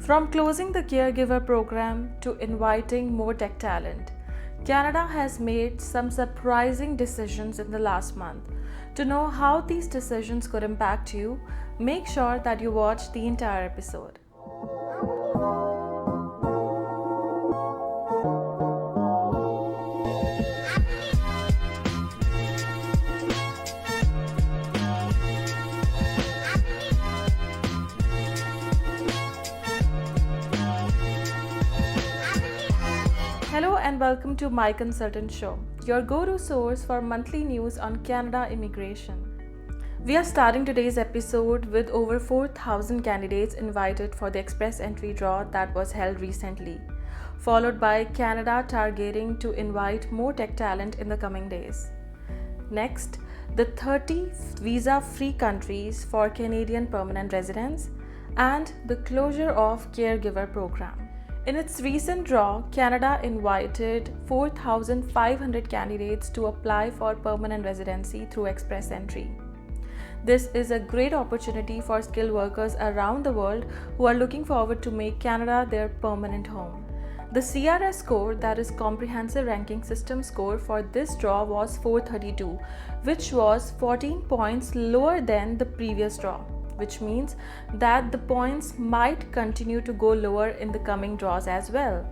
From closing the Caregiver Program to inviting more tech talent, Canada has made some surprising decisions in the last month. To know how these decisions could impact you, make sure that you watch the entire episode. Hello and welcome to MyConsultant show, your go-to source for monthly news on Canada immigration. We are starting today's episode with over 4,000 candidates invited for the express entry draw that was held recently, followed by Canada targeting to invite more tech talent in the coming days. Next, the 30 visa-free countries for Canadian permanent residents and the closure of Caregiver Program. In its recent draw, Canada invited 4,500 candidates to apply for permanent residency through express entry. This is a great opportunity for skilled workers around the world who are looking forward to make Canada their permanent home. The CRS score, that is Comprehensive Ranking System score, for this draw was 432, which was 14 points lower than the previous draw, which means that the points might continue to go lower in the coming draws as well,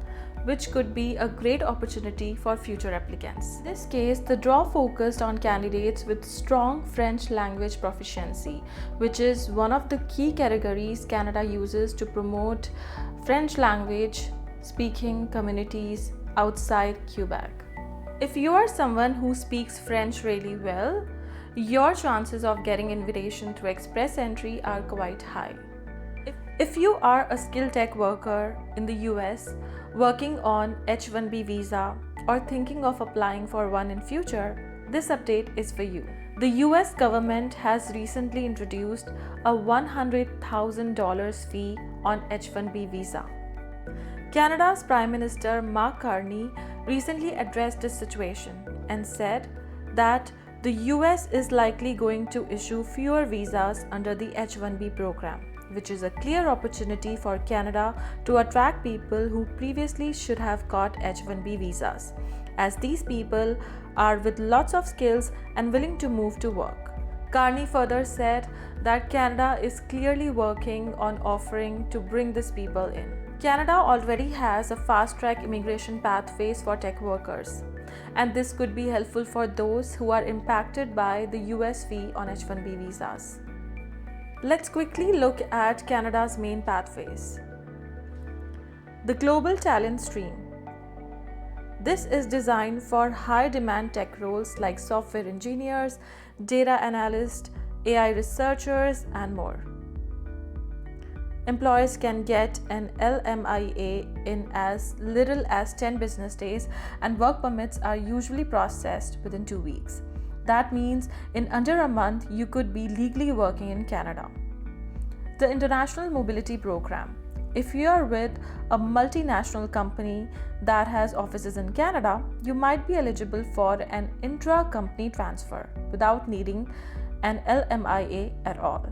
which could be a great opportunity for future applicants. In this case, the draw focused on candidates with strong French language proficiency, which is one of the key categories Canada uses to promote French language speaking communities outside Quebec. If you are someone who speaks French really well, your chances of getting invitation through express entry are quite high. If you are a skilled tech worker in the US working on H-1B visa or thinking of applying for one in future, this update is for you. The US government has recently introduced a $100,000 fee on H-1B visa. Canada's Prime Minister Mark Carney recently addressed this situation and said that the US is likely going to issue fewer visas under the H-1B program, which is a clear opportunity for Canada to attract people who previously should have got H-1B visas, as these people are with lots of skills and willing to move to work. Carney further said that Canada is clearly working on offering to bring these people in. Canada already has a fast-track immigration pathways for tech workers, and this could be helpful for those who are impacted by the US fee on H-1B visas. Let's quickly look at Canada's main pathways. The Global Talent Stream. This is designed for high-demand tech roles like software engineers, data analysts, AI researchers, and more. Employers can get an LMIA in as little as 10 business days, and work permits are usually processed within 2 weeks. That means in under a month, you could be legally working in Canada. The International Mobility Program. If you are with a multinational company that has offices in Canada, you might be eligible for an intra-company transfer without needing an LMIA at all.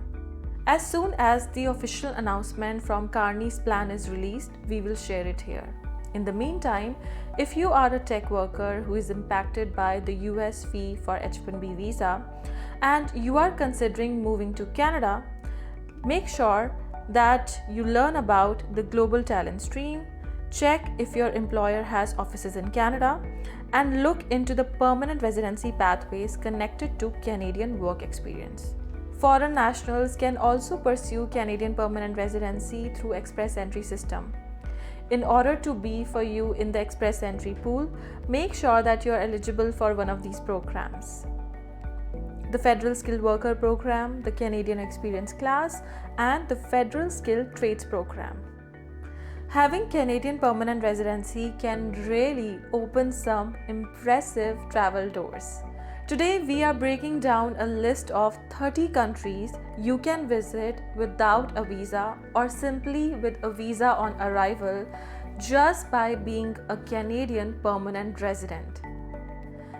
As soon as the official announcement from Carney's plan is released, we will share it here. In the meantime, if you are a tech worker who is impacted by the US fee for H-1B visa and you are considering moving to Canada, make sure that you learn about the Global Talent Stream, check if your employer has offices in Canada, and look into the permanent residency pathways connected to Canadian work experience. Foreign nationals can also pursue Canadian permanent residency through express entry system. In order to be for you in the express entry pool, make sure that you are eligible for one of these programs: the Federal Skilled Worker Program, the Canadian Experience Class, and the Federal Skilled Trades Program. Having Canadian permanent residency can really open some impressive travel doors. Today, we are breaking down a list of 30 countries you can visit without a visa or simply with a visa on arrival just by being a Canadian permanent resident.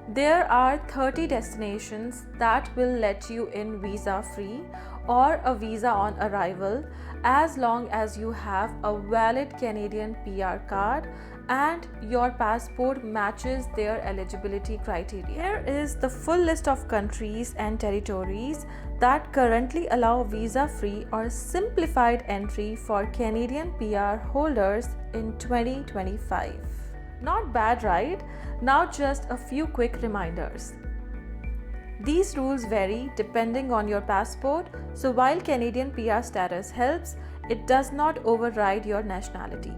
There are 30 destinations that will let you in visa-free or a visa on arrival, as long as you have a valid Canadian PR card and your passport matches their eligibility criteria. Here is the full list of countries and territories that currently allow visa-free or simplified entry for Canadian PR holders in 2025. Not bad, right? Now just a few quick reminders. These rules vary depending on your passport, so while Canadian PR status helps, it does not override your nationality.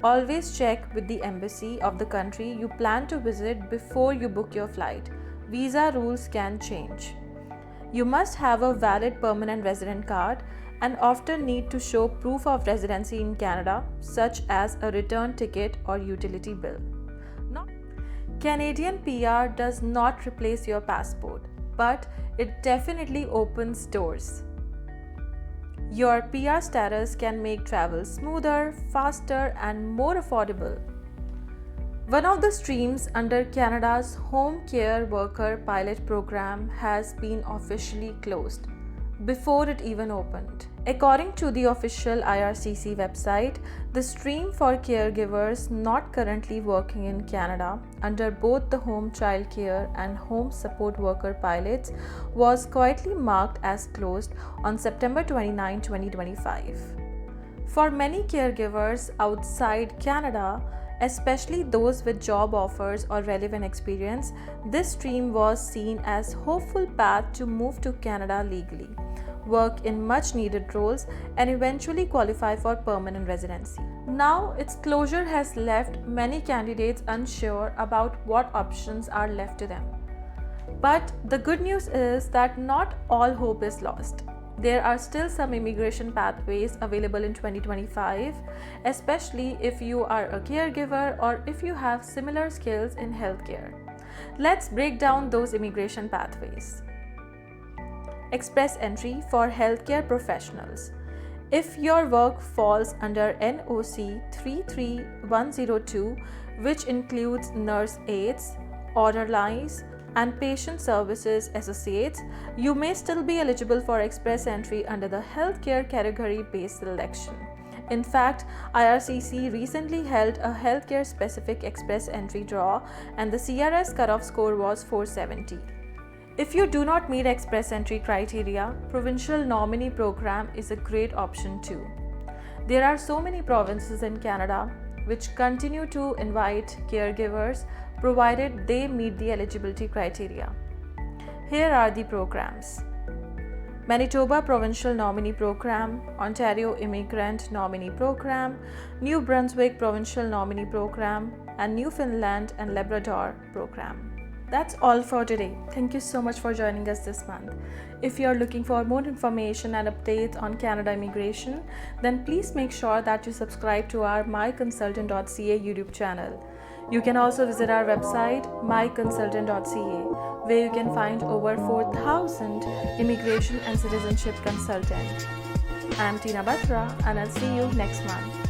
Always check with the embassy of the country you plan to visit before you book your flight. Visa rules can change. You must have a valid permanent resident card and often need to show proof of residency in Canada, such as a return ticket or utility bill. Canadian PR does not replace your passport, but it definitely opens doors. Your PR status can make travel smoother, faster, and more affordable. One of the streams under Canada's Home Care Worker Pilot Program has been officially closed before it even opened. According to the official IRCC website, the stream for caregivers not currently working in Canada under both the home child care and home support worker pilots was quietly marked as closed on September 29, 2025. For many caregivers outside Canada, especially those with job offers or relevant experience, this stream was seen as hopeful path to move to Canada legally, work in much needed roles, and eventually qualify for permanent residency. Now, its closure has left many candidates unsure about what options are left to them. But the good news is that not all hope is lost. There are still some immigration pathways available in 2025, especially if you are a caregiver or if you have similar skills in healthcare. Let's break down those immigration pathways. Express entry for healthcare professionals. If your work falls under NOC 33102, which includes nurse aides, orderlies, and patient services associates, you may still be eligible for express entry under the healthcare category-based selection. In fact, IRCC recently held a healthcare specific express entry draw and the CRS cutoff score was 470. If you do not meet express entry criteria, Provincial Nominee Program is a great option too. There are so many provinces in Canada which continue to invite caregivers provided they meet the eligibility criteria. Here are the programs: Manitoba Provincial Nominee Program, Ontario Immigrant Nominee Program, New Brunswick Provincial Nominee Program, and Newfoundland and Labrador Program. That's all for today. Thank you so much for joining us this month. If you are looking for more information and updates on Canada immigration, then please make sure that you subscribe to our MyConsultant.ca YouTube channel. You can also visit our website MyConsultant.ca, where you can find over 4,000 immigration and citizenship consultants. I'm Tina Batra, and I'll see you next month.